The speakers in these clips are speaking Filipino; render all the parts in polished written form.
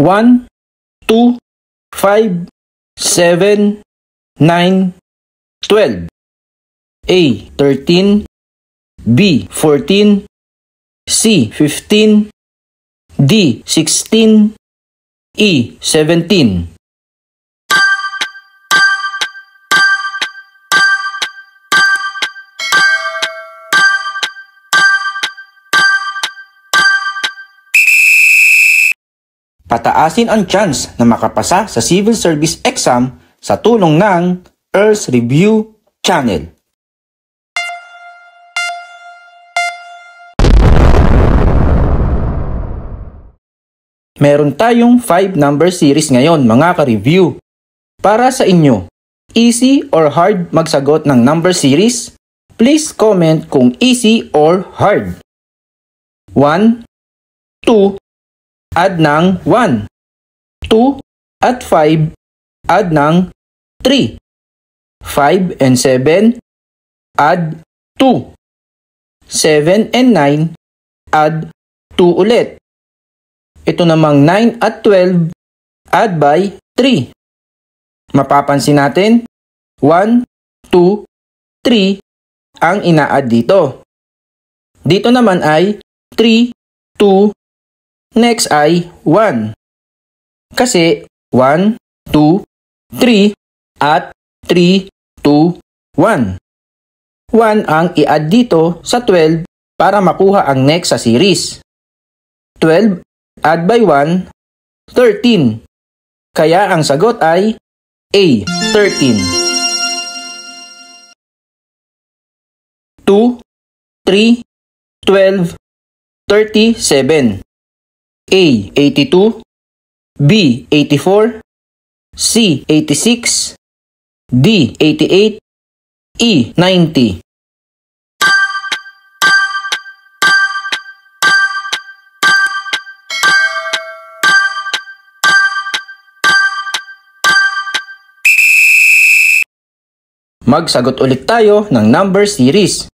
1, 2, 5, 7, 9, 12. A. 13, B. 14, C. 15, D. 16, E. 17. Pataasin ang chance na makapasa sa Civil Service Exam sa tulong ng Earls Review Channel. Meron tayong 5 number series ngayon mga ka-review. Para sa inyo, easy or hard magsagot ng number series? Please comment kung easy or hard. 1, 2, add ng 1. 2 at 5, add ng 3. 5 and 7, add 2. 7 and 9, add 2 ulit. Ito namang 9 at 12, add by 3. Mapapansin natin, 1, 2, 3 ang ina-add dito. Dito naman ay 3, 2, next ay 1. Kasi 1, 2, 3 at 3, 2, 1. 1 ang i-add dito sa 12 para makuha ang next sa series. 12 add by 1, 13. Kaya ang sagot ay A, 13. 2, 3, 12, 37. A, 82, B, 84, C, 86, D, 88, E, 90. Magsagot ulit tayo ng number series.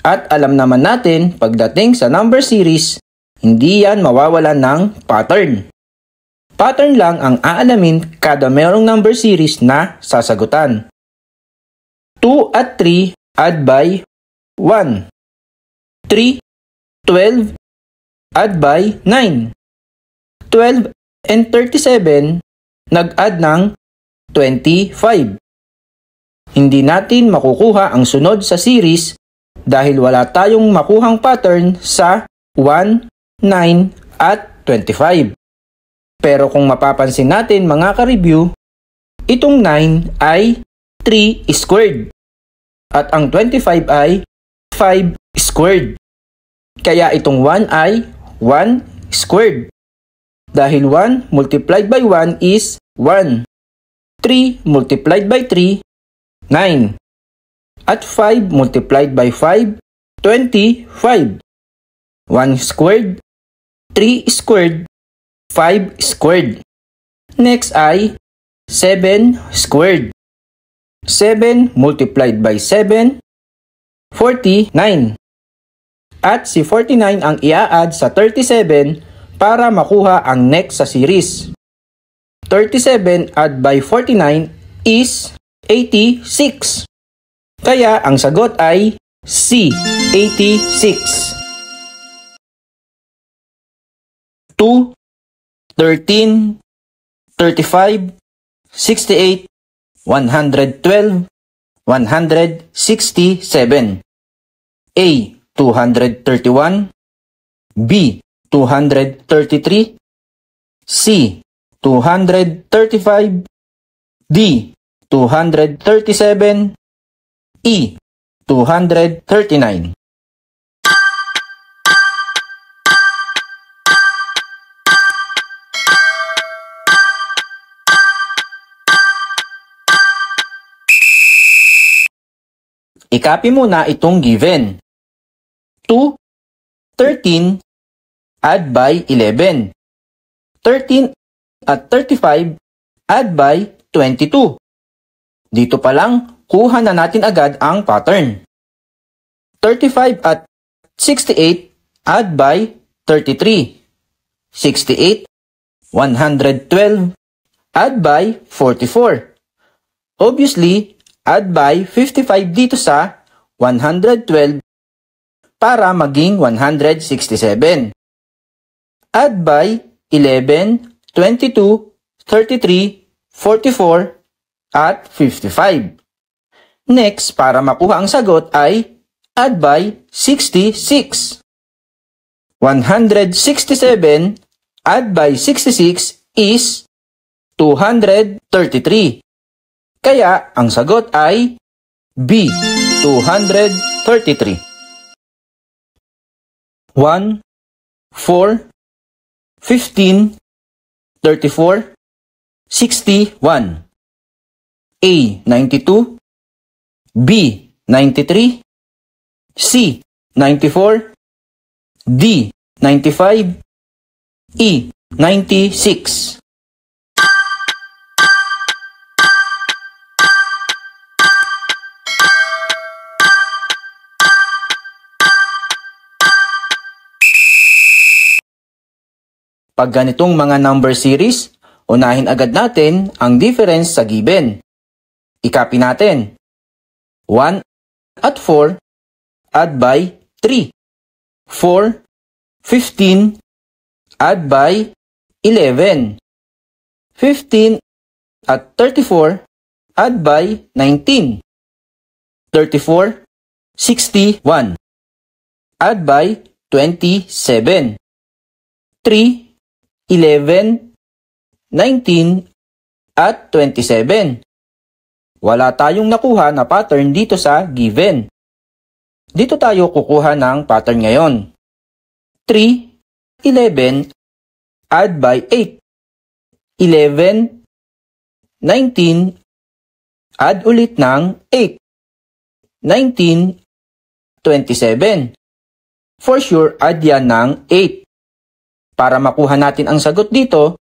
At alam naman natin, pagdating sa number series, hindi yan mawawalan ng pattern. Pattern lang ang aalamin kada merong number series na sasagutan. 2 at 3 add by 1. 3, 12 add by 9. 12 and 37 nag-add ng 25. Hindi natin makukuha ang sunod sa series dahil wala tayong makuhang pattern sa 1, 9 at 25. Pero kung mapapansin natin mga ka-review, itong 9 ay 3 squared at ang 25 ay 5 squared. Kaya itong 1 ay 1 squared. Dahil 1 multiplied by 1 is 1. 3 multiplied by 3, 9. At 5 multiplied by 5, 25. 1 squared, 3 squared, 5 squared. Next ay 7 squared. 7 multiplied by 7, 49. At si 49 ang ia-add sa 37 para makuha ang next sa series. 37 add by 49 is 86. Kaya ang sagot ay C, 86. 2, 13, 35, 68, 112, 167. A, 231, B, 233, C, 235, D, 237, E, 239. I-copy muna itong given. 2, 13, add by 11. 13 at 35, add by 22. Dito pa lang, kuha na natin agad ang pattern. 35 at 68, add by 33. 68 112, add by 44. Obviously, add by 55 dito sa 112 para maging 167. Add by 11, 22, 33, 44, at 55. Next, para makuha ang sagot ay add by 66. 167 add by 66 is 233. Kaya ang sagot ay B, 233. 1, 4, 15, 34, 61. A, 92. B, 93. C, 94. D, 95. E, 96. Pag ganitong mga number series, unahin agad natin ang difference sa given. I-copy natin. 1 at 4, add by 3. 4, 15, add by 11. 15 at 34, add by 19. 34, 61, add by 27. 3, 11, 19, at 27. Wala tayong nakuha na pattern dito sa given. Dito tayo kukuha ng pattern ngayon. 3, 11, add by 8. 11, 19, add ulit ng 8. 19, 27. For sure, add yan ng 8. Para makuha natin ang sagot dito,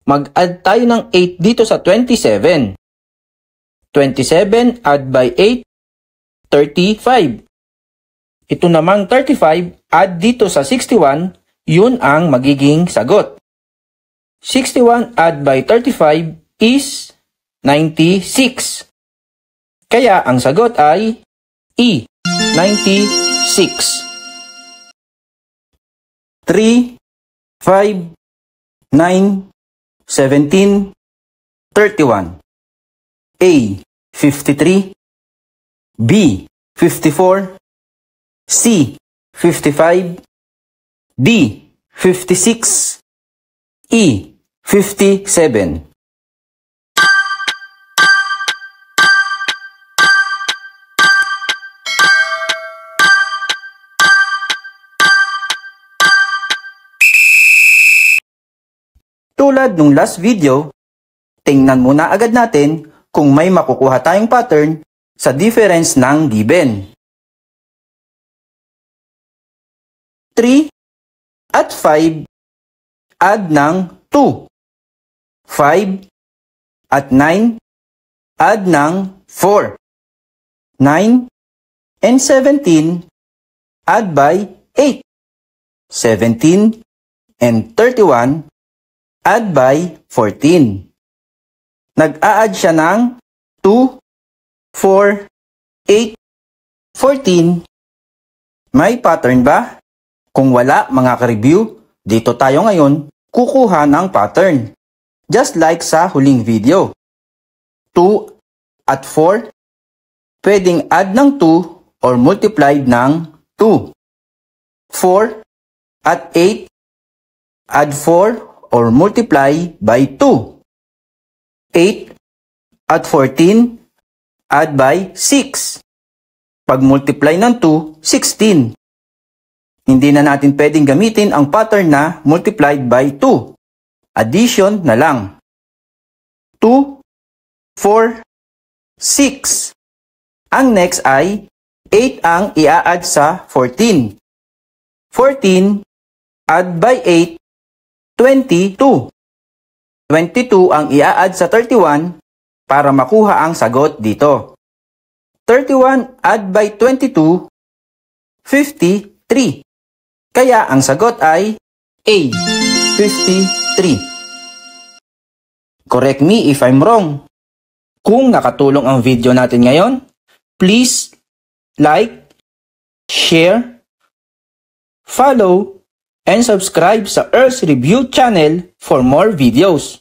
mag-add tayo ng 8 dito sa 27. 27 add by 8, 35. Ito namang 35 add dito sa 61, yun ang magiging sagot. 61 add by 35 is 96. Kaya ang sagot ay E, 96. 3, 5, 9, 17, 31. A, 53. B, 54. C, 55. D, 56. E, 57. Tulad nung last video, tingnan muna agad natin kung may makukuha tayong pattern sa difference ng given. 3 at 5, add ng 2. 5 at 9, add ng 4. 9 and 17, add by 8. 17 and 31, add by 14. Nag-a-add siya ng 2, 4, 8, 14. May pattern ba? Kung wala mga ka-review, dito tayo ngayon kukuha ng pattern. Just like sa huling video. 2 at 4, pwedeng add ng 2 or multiplied ng 2. 4 at 8, add 4 or multiply by 2. 8 at 14, add by 6. Pag multiply ng 2, 16. Hindi na natin pwedeng gamitin ang pattern na multiplied by 2. Addition na lang. 2, 4, 6. Ang next ay 8 ang i-add sa 14. 14, add by 8, 22. 22 ang i-add sa 31 para makuha ang sagot dito. 31 add by 22, 53. Kaya ang sagot ay A, 53. Correct me if I'm wrong. Kung nakatulong ang video natin ngayon, please like, share, follow, and subscribe sa Earth Review channel for more videos.